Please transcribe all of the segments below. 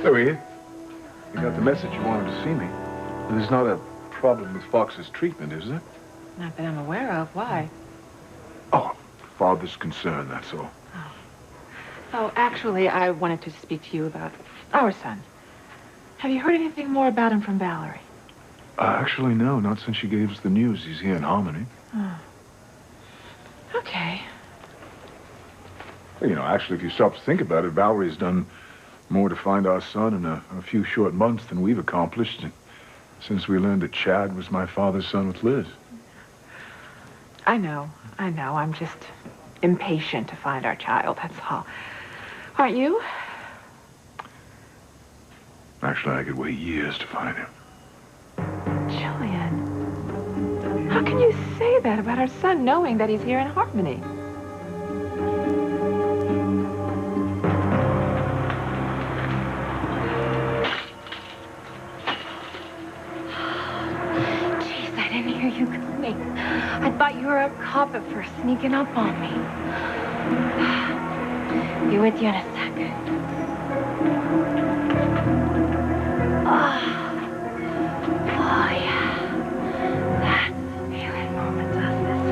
There he is. You got the message you wanted to see me. There's not a problem with Fox's treatment, is there? Not that I'm aware of. Why? Oh, father's concern, that's all. Oh, actually, I wanted to speak to you about our son. Have you heard anything more about him from Valerie? Actually, no. Not since she gave us the news. He's here in Harmony. Oh. Okay. Well, you know, actually, if you stop to think about it, Valerie's done more to find our son in a few short months than we've accomplished since we learned that Chad was my father's son with Liz. I know. I'm just impatient to find our child, that's all. Aren't you? Actually, I could wait years to find him. Julian, how can you say that about our son knowing that he's here in Harmony? Jeez, I didn't hear you coming. I thought you were a cop at first, sneaking up on me. Be with you in a second. Oh, yeah. That's the feeling Mama does this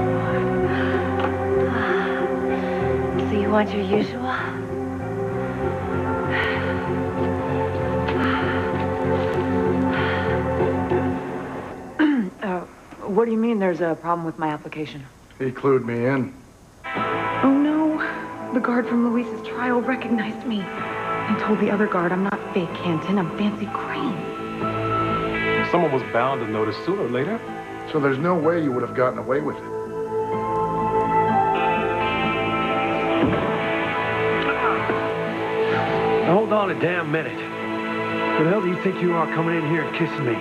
for. So you want your usual? What do you mean there's a problem with my application? He clued me in. Oh, no. The guard from Luis's trial recognized me. I told the other guard I'm not fake Canton, I'm Fancy Crane. Someone was bound to notice sooner or later. So there's no way you would have gotten away with it. Now, hold on a damn minute. Who the hell do you think you are coming in here and kissing me?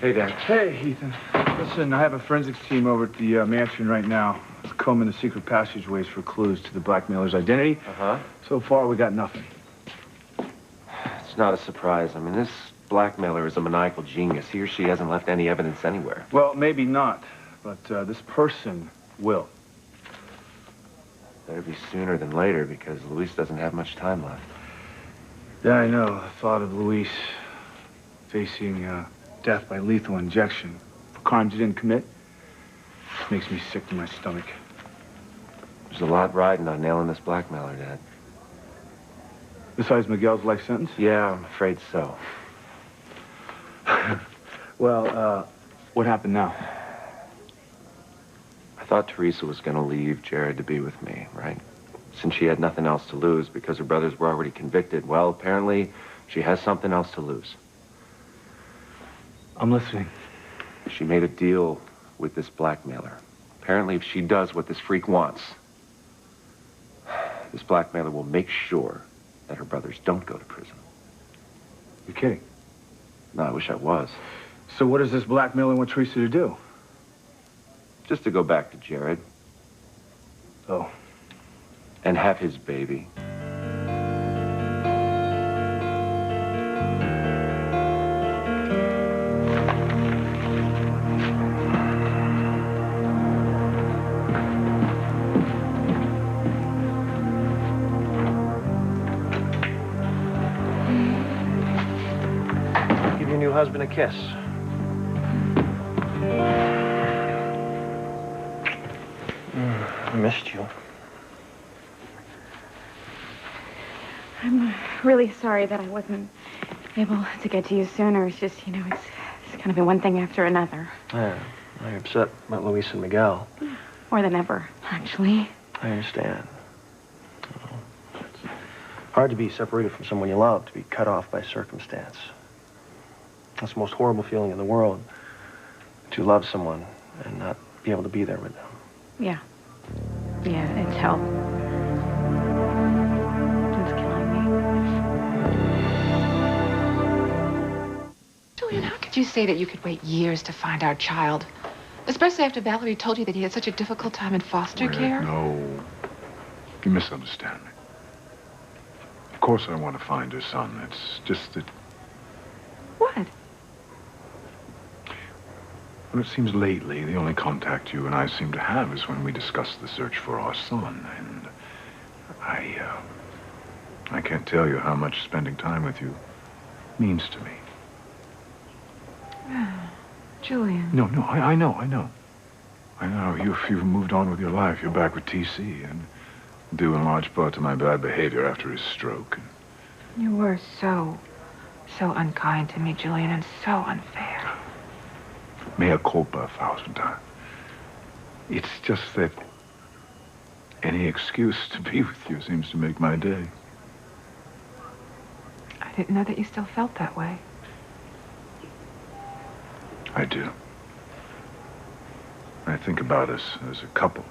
Hey, Dad. Hey, Ethan. Listen, I have a forensics team over at the mansion right now. It's combing the secret passageways for clues to the blackmailer's identity. Uh-huh. So far, we got nothing. It's not a surprise. I mean, this blackmailer is a maniacal genius. He or she hasn't left any evidence anywhere. Well, maybe not, but this person will. Better be sooner than later, because Luis doesn't have much time left. Yeah, I know. The thought of Luis facing death by lethal injection for crimes he didn't commit makes me sick to my stomach. There's a lot riding on nailing this blackmailer, Dad. Besides Miguel's life sentence? Yeah, I'm afraid so. Well, what happened now? I thought Teresa was going to leave Jared to be with me, right? Since she had nothing else to lose because her brothers were already convicted. Well, apparently, she has something else to lose. I'm listening. She made a deal with this blackmailer. Apparently, if she does what this freak wants, this blackmailer will make sure that her brothers don't go to prison. You're kidding. No, I wish I was. So what does this blackmailer want Teresa to do? Just to go back to Jared. Oh. And have his baby. Give your new husband a kiss. I missed you. I'm really sorry that I wasn't able to get to you sooner. It's just, you know, it's kind of been one thing after another. Yeah, I'm upset about Luis and Miguel. More than ever, actually. I understand. It's hard to be separated from someone you love, to be cut off by circumstance. That's the most horrible feeling in the world, to love someone and not be able to be there with them. Yeah. Yeah, it's hell. It's killing me. Julian, how could you say that you could wait years to find our child? Especially after Valerie told you that he had such a difficult time in foster care? No. You misunderstand me. Of course I want to find her son. It's just that... What? I Well, it seems lately the only contact you and I seem to have is when we discuss the search for our son. And I can't tell you how much spending time with you means to me. Julian. No, I know. I know. You've moved on with your life. You're back with TC, and due in large part to my bad behavior after his stroke. You were so unkind to me, Julian, and so unfair. Mea culpa 1,000 times. It's just that any excuse to be with you seems to make my day. I didn't know that you still felt that way. I do. I think about us as a couple.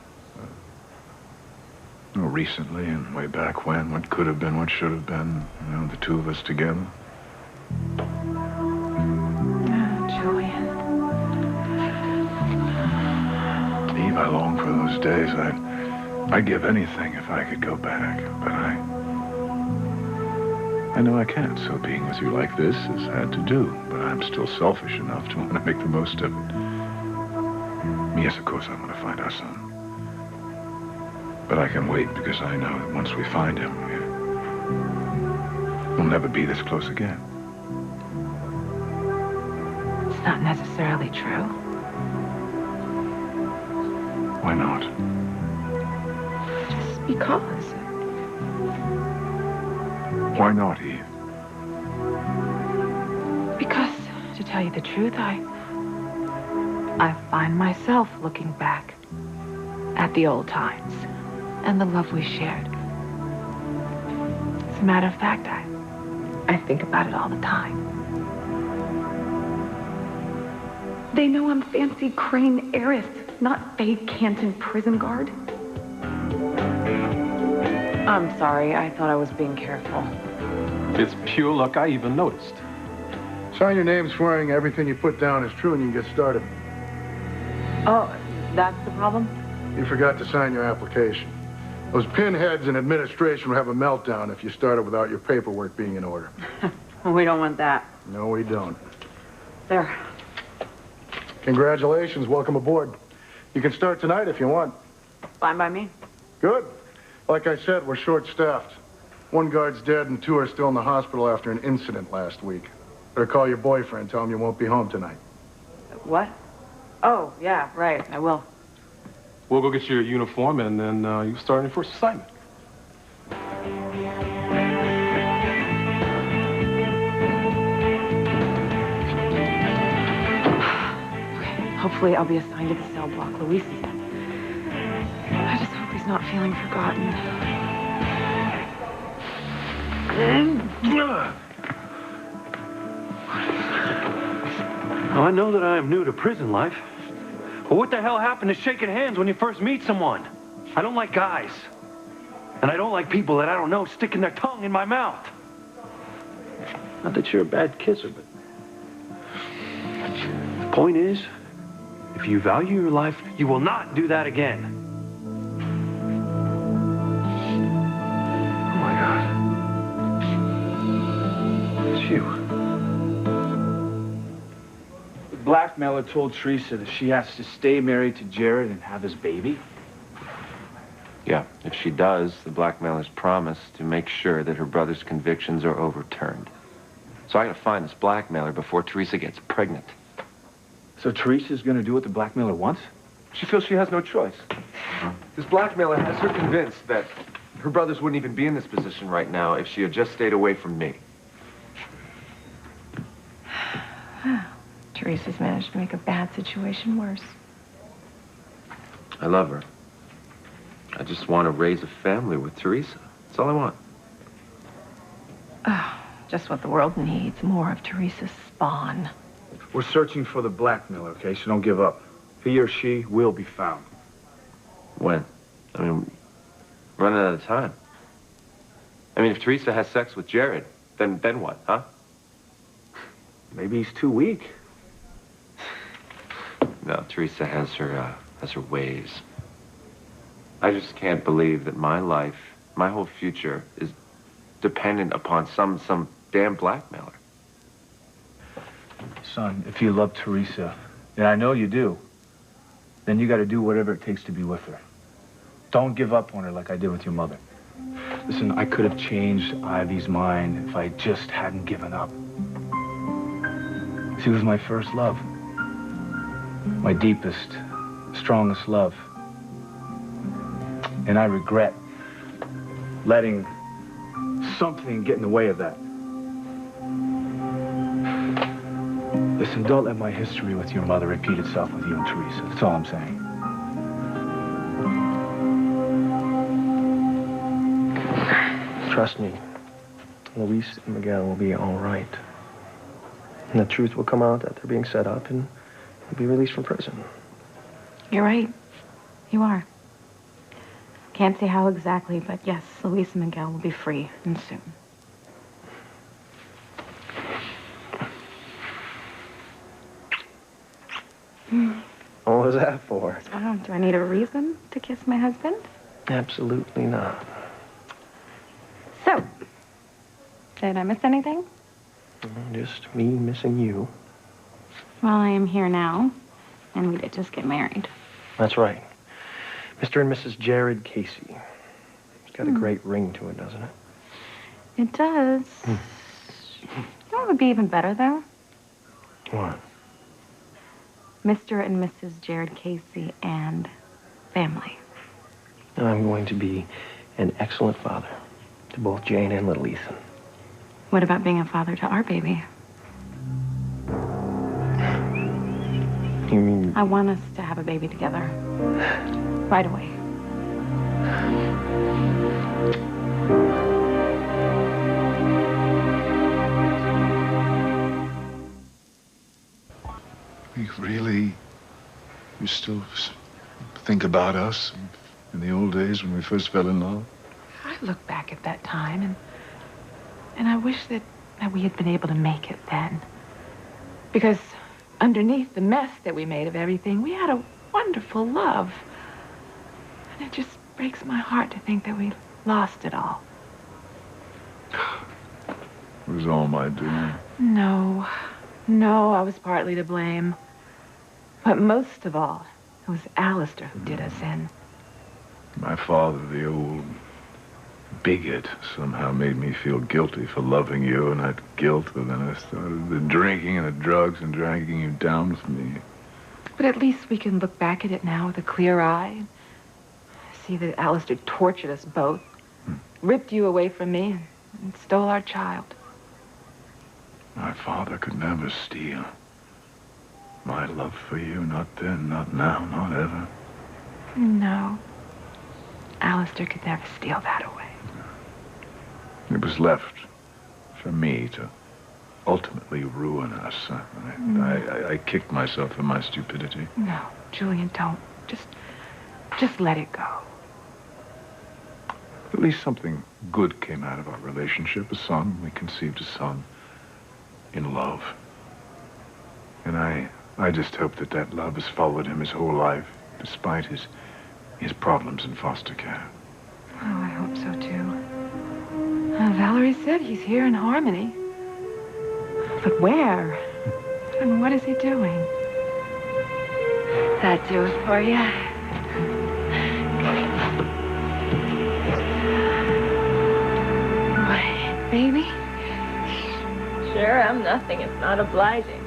Recently and way back when, what could have been, what should have been, the two of us together. Julian. Eve, I long for those days. I'd give anything if I could go back, but I know I can't, so being with you like this is hard to do, but I'm still selfish enough to want to make the most of it. Yes, of course, I want to find our son. But I can wait because I know that once we find him, we'll never be this close again. It's not necessarily true. Why not? Just because. Why not, Eve? Because, to tell you the truth, I find myself looking back at the old times and the love we shared. As a matter of fact, I think about it all the time. They know I'm Fancy Crane heiress, not Faye Canton prison guard. I'm sorry, I thought I was being careful. It's pure luck I even noticed. Sign your name swearing everything you put down is true and you can get started. Oh, that's the problem? You forgot to sign your application. Those pinheads in administration would have a meltdown if you started without your paperwork being in order. We don't want that. No, we don't. There. Congratulations, welcome aboard. You can start tonight if you want. Fine by me. Good. Like I said, we're short-staffed. One guard's dead and 2 are still in the hospital after an incident last week. Better call your boyfriend, tell him you won't be home tonight. What? Oh, yeah, right, I will. We'll go get your uniform, and then you start on your first assignment. Okay, hopefully I'll be assigned to the cell block Luis is in. I just hope he's not feeling forgotten. Now, I know that I am new to prison life. But what the hell happened to shaking hands when you first meet someone? I don't like guys. And I don't like people that I don't know sticking their tongue in my mouth. Not that you're a bad kisser, but... The point is, if you value your life, you will not do that again. Oh my God. It's you. The blackmailer told Teresa that she has to stay married to Jared and have his baby. Yeah, if she does, the blackmailer's promised to make sure that her brother's convictions are overturned. So I gotta find this blackmailer before Teresa gets pregnant. So Teresa's gonna do what the blackmailer wants? She feels she has no choice. This blackmailer has her convinced that her brothers wouldn't even be in this position right now if she had just stayed away from me. Teresa's managed to make a bad situation worse. I love her. I just want to raise a family with Teresa. That's all I want. Oh, just what the world needs. More of Teresa's spawn. We're searching for the blackmailer, okay? So don't give up. He or she will be found. When? I mean, running out of time. I mean, if Teresa has sex with Jared, then what, huh? Maybe he's too weak. No, Teresa has her ways. I just can't believe that my life, my whole future, is dependent upon some damn blackmailer. Son, if you love Teresa, Yeah, I know you do. Then you got to do whatever it takes to be with her. Don't give up on her like I did with your mother. Listen, I could have changed Ivy's mind if I just hadn't given up. She was my first love. My deepest, strongest love. And I regret letting something get in the way of that. Listen, don't let my history with your mother repeat itself with you and Teresa. That's all I'm saying. Trust me, Luis and Miguel will be all right. And the truth will come out that they're being set up and will be released from prison. You're right. You are. Can't say how exactly, but yes, Luis and Miguel will be free, and soon. What was that for? Oh, do I need a reason to kiss my husband? Absolutely not. So, did I miss anything? Just me missing you. Well, I am here now, and we did just get married. That's right. Mr. and Mrs. Jared Casey. It's got a great ring to it, doesn't it? It does. You know what would be even better, though? What? Mr. and Mrs. Jared Casey and family. I'm going to be an excellent father to both Jane and little Ethan. What about being a father to our baby? You mean... I want us to have a baby together. Right away. You still think about us in the old days when we first fell in love? I look back at that time and I wish that we had been able to make it then. Because underneath the mess that we made of everything, we had a wonderful love. And it just breaks my heart to think that we lost it all. It was all my doing. No, I was partly to blame. But most of all, it was Alistair who did us in. My father, the old bigot, somehow made me feel guilty for loving you, and that guilt, and then I started the drinking and the drugs and dragging you down with me. But at least we can look back at it now with a clear eye. See that Alistair tortured us both, ripped you away from me, and stole our child. My father could never steal my love for you, not then, not now, not ever. No. Alistair could never steal that away. It was left for me to ultimately ruin us. I kicked myself for my stupidity. No, Julian, don't. Just let it go. At least something good came out of our relationship. A son. We conceived a son in love. And I just hope that love has followed him his whole life, despite his problems in foster care. Oh, I hope so, too. Valerie said he's here in Harmony. But where? And what is he doing? That do it for you? What, baby? Sure, I'm nothing if not obliging.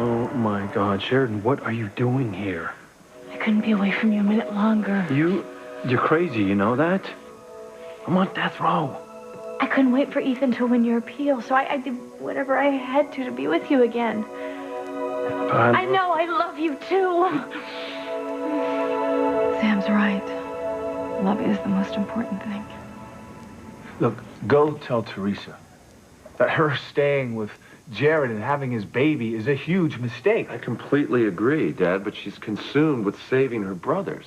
Oh, my God, Sheridan, what are you doing here? I couldn't be away from you a minute longer. You're crazy, you know that? I'm on death row. I couldn't wait for Ethan to win your appeal, so I did whatever I had to be with you again. I know I love you, too. Sam's right. Love is the most important thing. Look, go tell Teresa that her staying with Jared and having his baby is a huge mistake. I completely agree, Dad, but she's consumed with saving her brothers.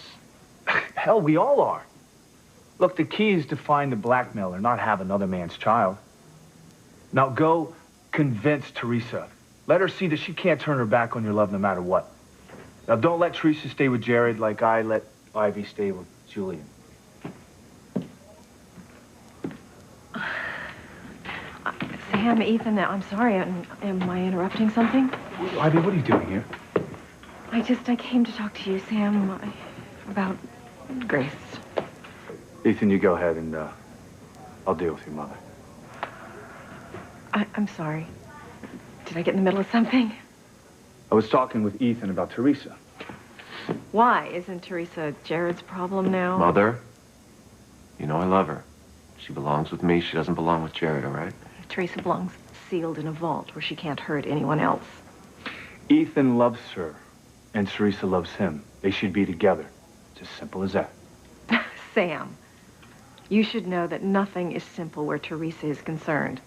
Hell, we all are. Look, the key is to find the blackmailer, not have another man's child. Now go convince Teresa. Let her see that she can't turn her back on your love no matter what. Now don't let Teresa stay with Jared like I let Ivy stay with Julian. Sam, Ethan, I'm sorry. Am I interrupting something? Ivy, what are you doing here? I came to talk to you, Sam, about Grace. Ethan, you go ahead and I'll deal with your mother. I'm sorry. Did I get in the middle of something? I was talking with Ethan about Teresa. Why? Isn't Teresa Jared's problem now? Mother, you know I love her. She belongs with me. She doesn't belong with Jared, all right? Teresa belongs sealed in a vault where she can't hurt anyone else. Ethan loves her, and Teresa loves him. They should be together. It's as simple as that. Sam, you should know that nothing is simple where Teresa is concerned.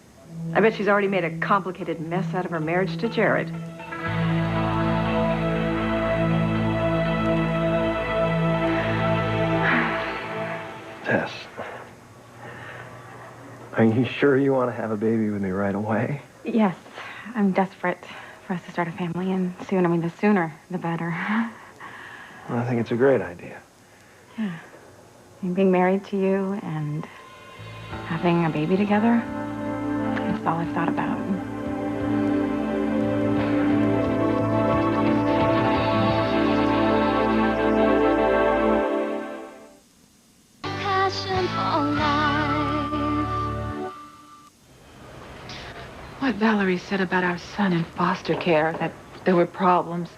I bet she's already made a complicated mess out of her marriage to Jared. Tess, are you sure you want to have a baby with me right away? Yes, I'm desperate for us to start a family, and soon. I mean, the sooner, the better. Well, I think it's a great idea. Yeah. And being married to you and having a baby together, that's all I've thought about. What Valerie said about our son in foster care, that there were problems.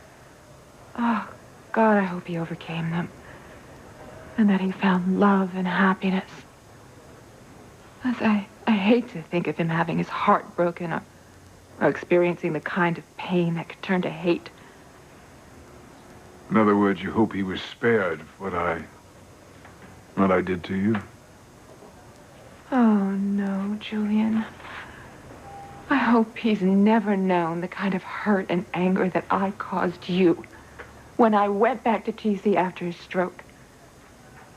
Oh, God, I hope he overcame them. And that he found love and happiness. As I hate to think of him having his heart broken or experiencing the kind of pain that could turn to hate. In other words, you hope he was spared what I did to you. Oh, no, Julian. I hope he's never known the kind of hurt and anger that I caused you when I went back to TC after his stroke.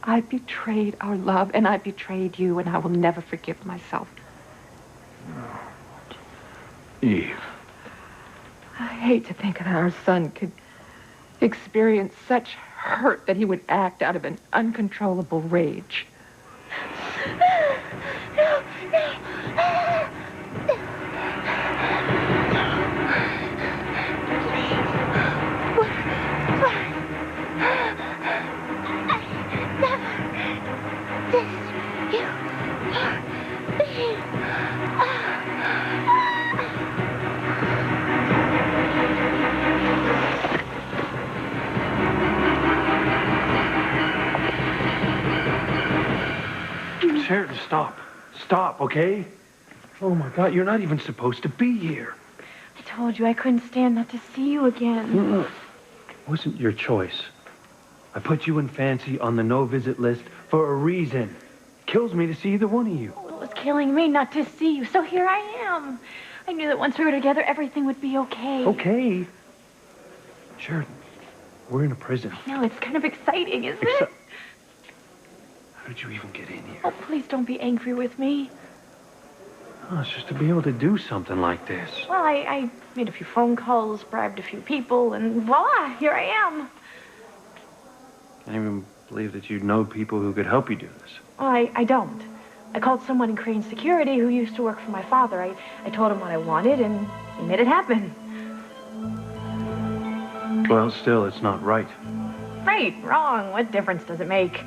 I betrayed our love, and I betrayed you, and I will never forgive myself. Eve. I hate to think that our son could experience such hurt that he would act out of an uncontrollable rage. Sheridan, stop. Stop, okay? Oh, my God, you're not even supposed to be here. I told you I couldn't stand not to see you again. It wasn't your choice. I put you and Fancy on the no-visit list for a reason. It kills me to see either one of you. Well, it was killing me not to see you, so here I am. I knew that once we were together, everything would be okay. Okay. Sheridan, we're in a prison. No, it's kind of exciting, isn't it? How did you even get in here? Oh, please don't be angry with me. Oh, it's just to be able to do something like this. Well, I made a few phone calls, bribed a few people, and voila, here I am. Can't even believe that you know people who could help you do this. Well, I don't. I called someone in Crane Security who used to work for my father. I told him what I wanted, and he made it happen. Well, still, it's not right. Right, wrong, what difference does it make?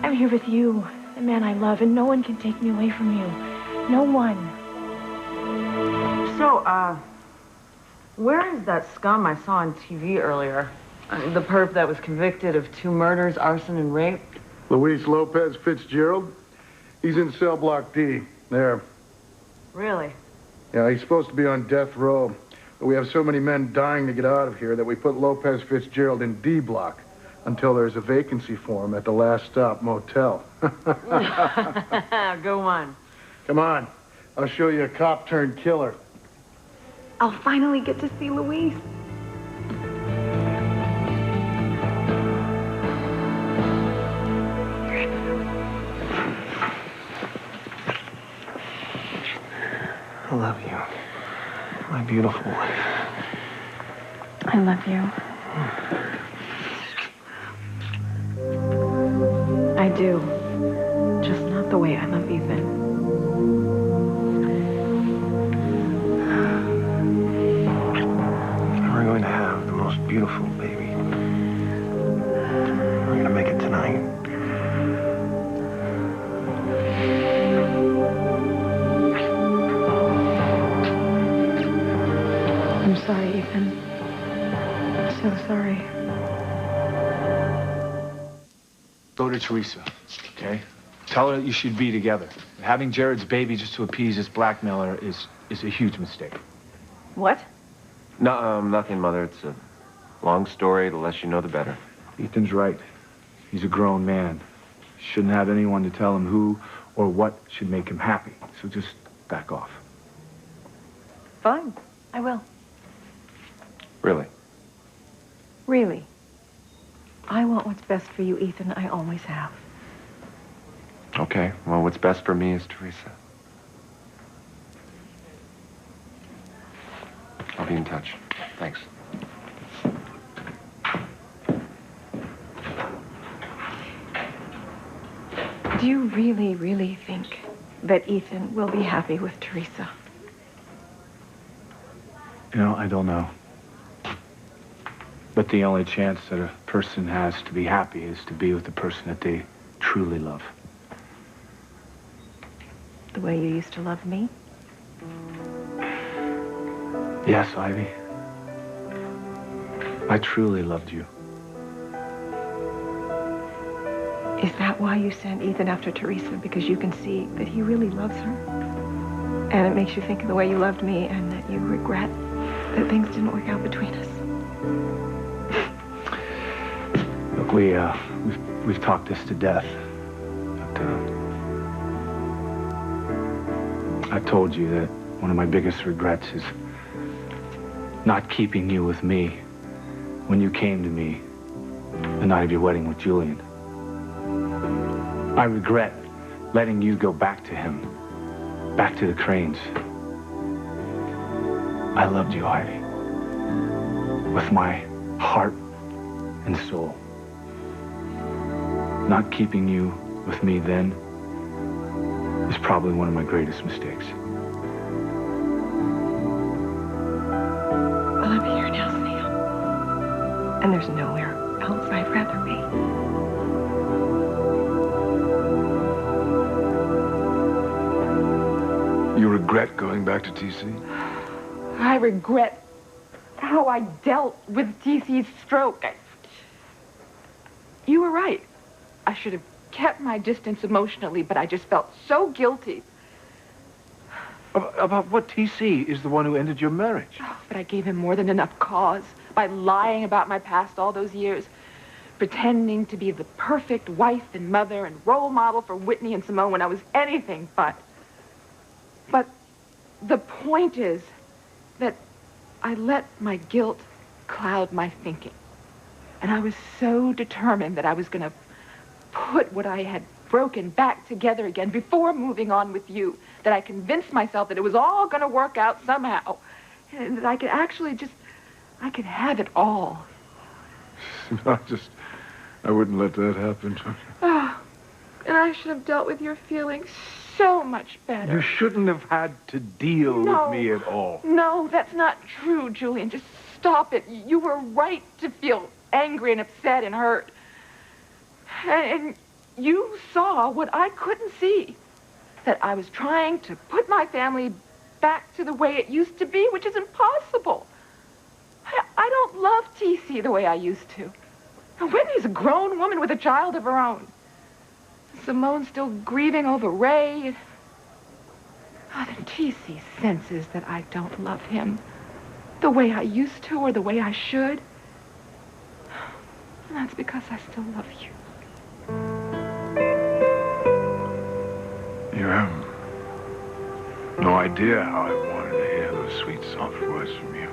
I'm here with you, the man I love, and no one can take me away from you. No one. So, where is that scum I saw on TV earlier? The perp that was convicted of 2 murders, arson, and rape? Luis Lopez Fitzgerald. He's in cell block D. There. Really? Yeah, he's supposed to be on death row. But we have so many men dying to get out of here that we put Lopez Fitzgerald in D block until there's a vacancy for him at the Last Stop Motel. Go on. Come on. I'll show you a cop turned killer. I'll finally get to see Luis. I love you. My beautiful wife. I love you. I do. Just not the way I love Ethan. We're going to have the most beautiful baby. We're going to make it tonight. I'm sorry, Ethan. I'm so sorry. Go to Teresa, okay? Tell her that you should be together. Having Jared's baby just to appease this blackmailer is a huge mistake. What? No, nothing, Mother. It's a long story. The less you know, the better. Ethan's right. He's a grown man. Shouldn't have anyone to tell him who or what should make him happy. So just back off. Fine. I will. Really? Really. I want what's best for you, Ethan. I always have. Okay. Well, what's best for me is Teresa. I'll be in touch. Thanks. Do you really, really think that Ethan will be happy with Teresa? You know, I don't know. But the only chance that a person has to be happy is to be with the person that they truly love. The way you used to love me? Yes, Ivy. I truly loved you. Is that why you sent Ethan after Teresa? Because you can see that he really loves her? And it makes you think of the way you loved me and that you regret that things didn't work out between us? Look, we've talked this to death. But, I told you that one of my biggest regrets is not keeping you with me when you came to me the night of your wedding with Julian. I regret letting you go back to him, back to the Cranes. I loved you, Ivy, with my heart and soul. Not keeping you with me then is probably one of my greatest mistakes. Well, I'm here now, Sam. And there's nowhere else I'd rather be. You regret going back to TC? I regret how I dealt with TC's stroke. You were right. I should have kept my distance emotionally, but I just felt so guilty. About what? TC is the one who ended your marriage. Oh, but I gave him more than enough cause by lying about my past all those years, pretending to be the perfect wife and mother and role model for Whitney and Simone when I was anything but. But the point is that I let my guilt cloud my thinking. And I was so determined that I was going to put what I had broken back together again before moving on with you, that I convinced myself that it was all going to work out somehow, and that I could actually I could have it all. I wouldn't let that happen. Oh, and I should have dealt with your feelings so much better. You shouldn't have had to deal with me at all. No, that's not true, Julian. Just stop it. You were right to feel angry and upset and hurt. And you saw what I couldn't see. That I was trying to put my family back to the way it used to be, which is impossible. I don't love TC the way I used to. And Whitney's a grown woman with a child of her own. Simone's still grieving over Ray. Oh, then TC senses that I don't love him the way I used to or the way I should. And that's because I still love you. You have no idea how I wanted to hear those sweet, soft words from you.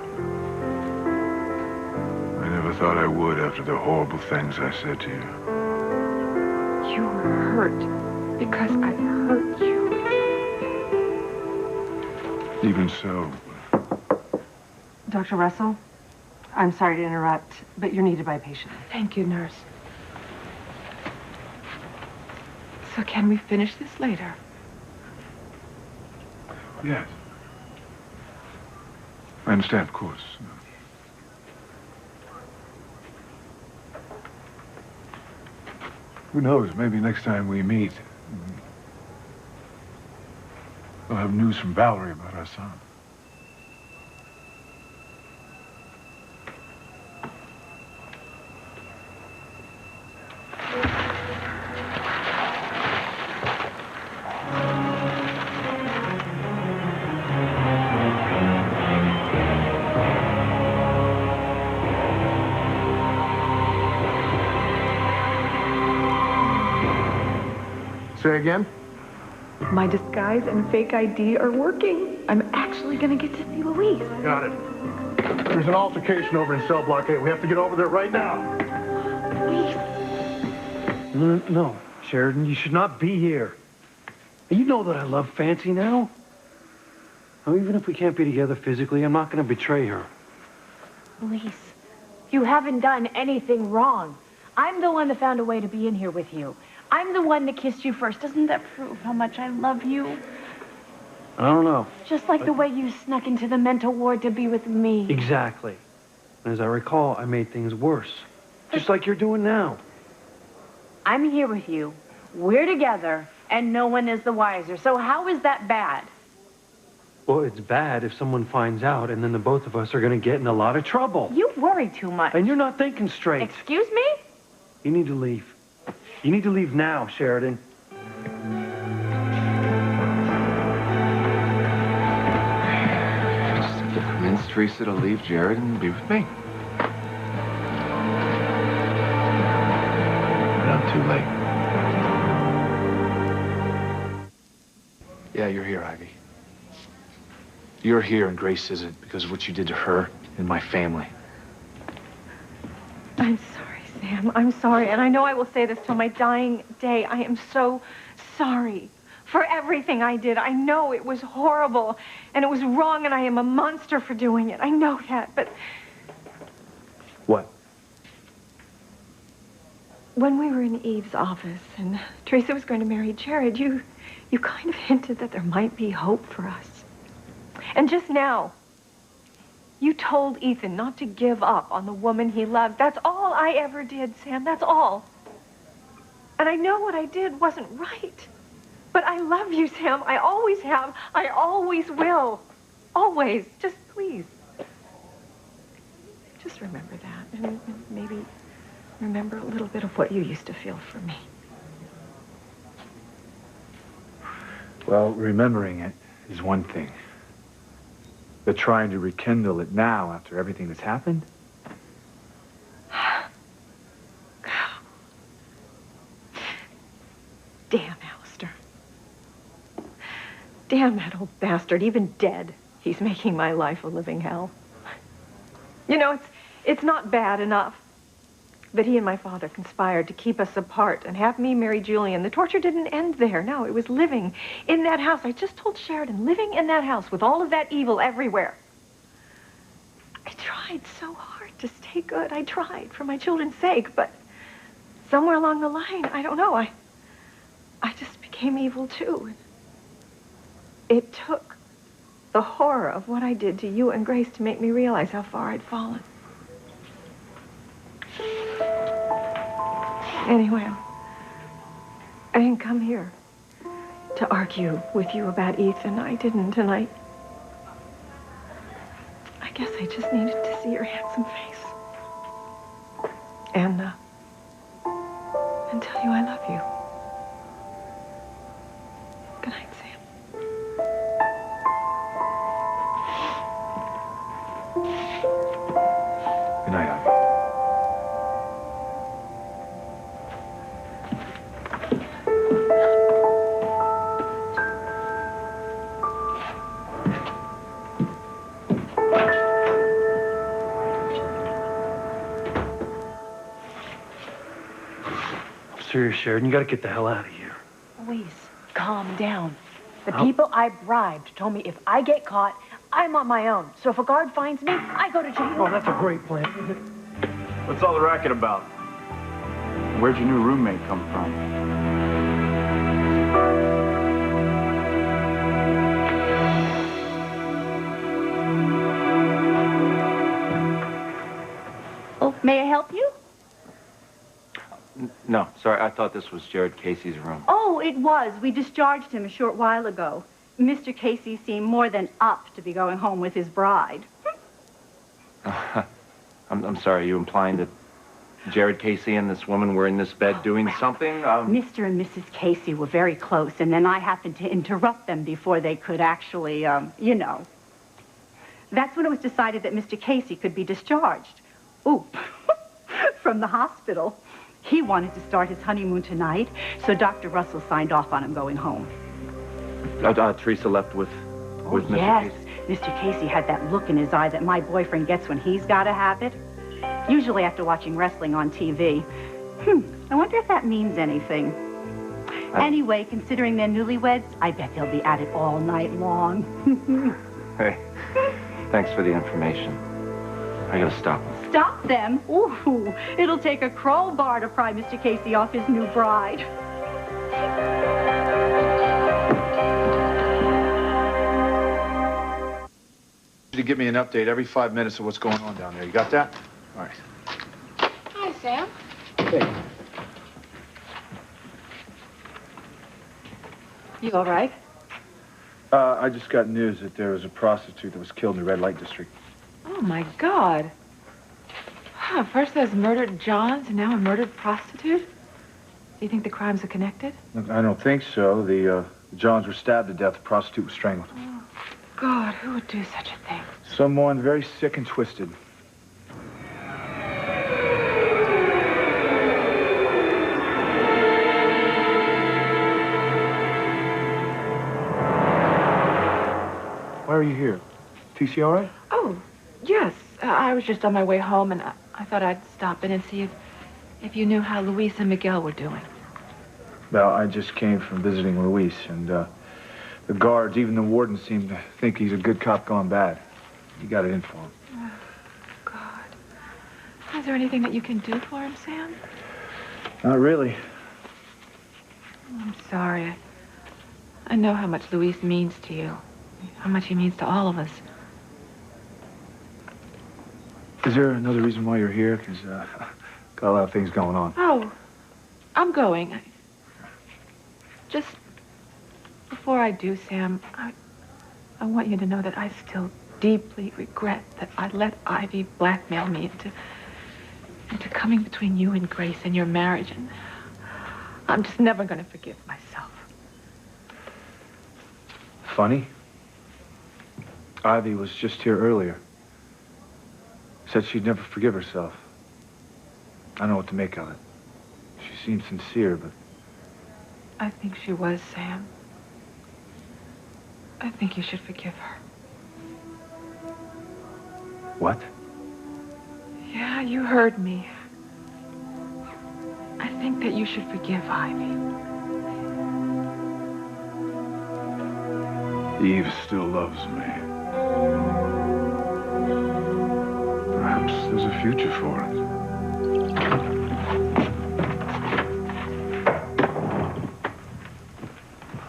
I never thought I would after the horrible things I said to you. You were hurt because I hurt you. Even so. Dr. Russell, I'm sorry to interrupt, but you're needed by a patient. Thank you, nurse. So can we finish this later? Yes. I understand, of course. Who knows, maybe next time we meet, we'll have news from Valerie about our son. Say again? My disguise and fake ID are working. I'm actually gonna get to see Louise. Got it. There's an altercation over in cell block 8. We have to get over there right now. Louise. No, Sheridan, you should not be here. You know that I love Fancy now. Now, even if we can't be together physically, I'm not gonna betray her. Louise, you haven't done anything wrong. I'm the one that found a way to be in here with you. I'm the one that kissed you first. Doesn't that prove how much I love you? I don't know. Just like the way you snuck into the mental ward to be with me. Exactly. And as I recall, I made things worse. Just like you're doing now. I'm here with you. We're together, and no one is the wiser. So how is that bad? Well, it's bad if someone finds out, and then the both of us are gonna get in a lot of trouble. You worry too much. And you're not thinking straight. Excuse me? You need to leave. You need to leave now, Sheridan. I just have to convince Teresa to leave Jared and be with me. But I'm too late. Yeah, you're here, Ivy. You're here and Grace isn't because of what you did to her and my family. I'm sorry, Sam. I'm sorry. And I know I will say this till my dying day. I am so sorry for everything I did. I know it was horrible and it was wrong and I am a monster for doing it. I know that, but... What? When we were in Eve's office and Teresa was going to marry Jared, you kind of hinted that there might be hope for us. And just now, you told Ethan not to give up on the woman he loved. That's all I ever did, Sam. That's all. And I know what I did wasn't right. But I love you, Sam. I always have. I always will. Always. Just please. Just remember that. And maybe remember a little bit of what you used to feel for me. Well, remembering it is one thing. But trying to rekindle it now after everything that's happened? Damn Alistair. Damn that old bastard. Even dead, he's making my life a living hell. You know, it's not bad enough that he and my father conspired to keep us apart and have me marry Julian. The torture didn't end there. No, it was living in that house. I just told Sheridan, living in that house with all of that evil everywhere. I tried so hard to stay good. I tried for my children's sake, but somewhere along the line, I don't know, I just became evil too. It took the horror of what I did to you and Grace to make me realize how far I'd fallen. Anyway, I didn't come here to argue with you about Ethan. I didn't, and I guess I just needed to see your handsome face. And tell you I love you. Good night, Sam. Good night, Ivy. Serious, Sheridan. You gotta get the hell out of here. Louise, calm down. The people I bribed told me if I get caught, I'm on my own. So if a guard finds me, I go to jail. Oh, that's a great plan. What's all the racket about? Where'd your new roommate come from? May I help you? No, sorry, I thought this was Jared Casey's room. Oh, it was. We discharged him a short while ago. Mr. Casey seemed more than up to be going home with his bride. I'm sorry, are you implying that Jared Casey and this woman were in this bed doing something? Mr. and Mrs. Casey were very close, and then I happened to interrupt them before they could actually, you know. That's when it was decided that Mr. Casey could be discharged. Oop. From the hospital. He wanted to start his honeymoon tonight, so Dr. Russell signed off on him going home. Teresa left with Mr. Yes. Casey? Mr. Casey had that look in his eye that my boyfriend gets when he's got a habit. Usually after watching wrestling on TV. I wonder if that means anything. Anyway, considering they're newlyweds, I bet they'll be at it all night long. Hey, thanks for the information. I gotta stop him. Stop them? Ooh, it'll take a crowbar to pry Mr. Casey off his new bride. To give me an update every 5 minutes of what's going on down there. You got that? All right. Hi, Sam. Hey. You all right? I just got news that there was a prostitute that was killed in the red light district. Oh, my God. First there's murdered Johns, and now a murdered prostitute? Do you think the crimes are connected? Look, I don't think so. The Johns were stabbed to death. The prostitute was strangled. Oh, God, who would do such a thing? Someone very sick and twisted. Why are you here? TC all right? Oh, yes. I was just on my way home, and I thought I'd stop in and see if you knew how Luis and Miguel were doing. Well, I just came from visiting Luis, and the guards, even the warden, seem to think he's a good cop gone bad. You got it in for him. Oh, God. Is there anything that you can do for him, Sam? Not really. I'm sorry. I know how much Luis means to you. How much he means to all of us. Is there another reason why you're here? Because got a lot of things going on. Oh, I'm going. Just before I do, Sam, I want you to know that I still deeply regret that I let Ivy blackmail me into coming between you and Grace and your marriage, and I'm just never going to forgive myself. Funny. Ivy was just here earlier. Said she'd never forgive herself. I don't know what to make of it. She seemed sincere, but... I think she was, Sam. I think you should forgive her. What? Yeah, you heard me. I think that you should forgive Ivy. Eve still loves me. Perhaps there's a future for it.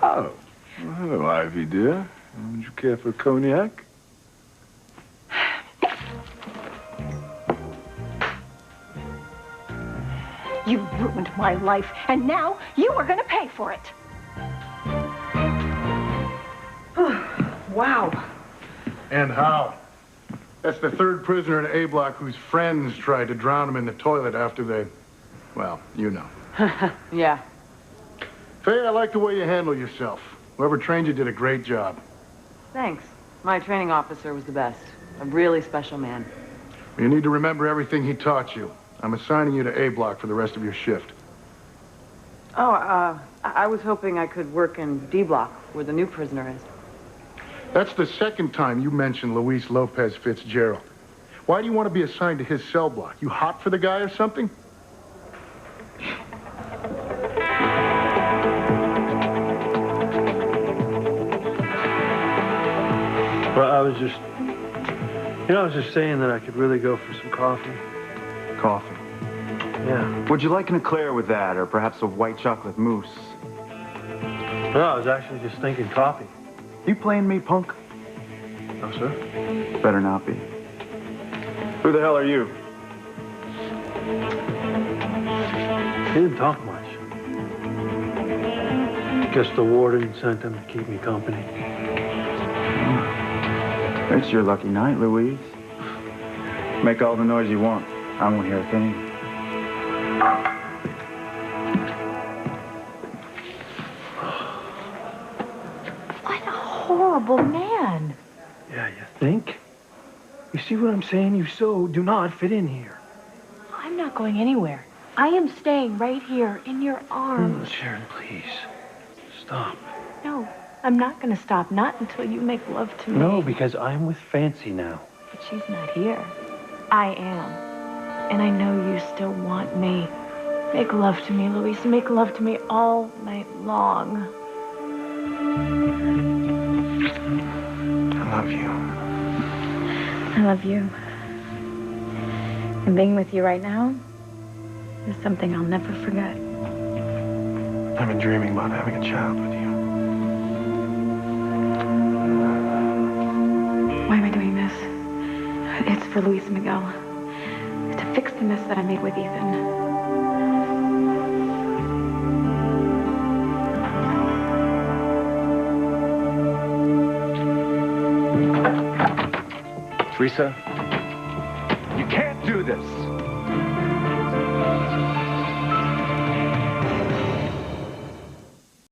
Oh. Well, hello, Ivy, dear. Would you care for cognac? You ruined my life, and now you are going to pay for it. Wow. And how? That's the third prisoner in A block whose friends tried to drown him in the toilet after they, well, you know. Yeah. Faye, I like the way you handle yourself. Whoever trained you did a great job. Thanks. My training officer was the best. A really special man. You need to remember everything he taught you. I'm assigning you to A block for the rest of your shift. Oh, I was hoping I could work in D block, where the new prisoner is. That's the second time you mentioned Luis Lopez Fitzgerald. Why do you want to be assigned to his cell block? You hot for the guy or something? Well, I was just saying that I could really go for some coffee. Coffee? Yeah. Would you like an eclair with that, or perhaps a white chocolate mousse? No, I was actually just thinking coffee. You playing me, punk? No, sir. Better not be. Who the hell are you? He didn't talk much. Guess the warden sent him to keep me company. It's your lucky night, Louise. Make all the noise you want. I won't hear a thing. What a horrible man. Yeah, you think? You see what I'm saying? You so do not fit in here. I'm not going anywhere. I am staying right here in your arms. Sharon, please. Stop. No, I'm not going to stop. Not until you make love to me. No, because I'm with Fancy now. But she's not here. I am. And I know you still want me. Make love to me, Louise. Make love to me all night long. I love you. I love you. And being with you right now is something I'll never forget. I've been dreaming about having a child with you. Why am I doing this? It's for Luis Miguel. To fix the mess that I made with Ethan. Teresa, you can't do this.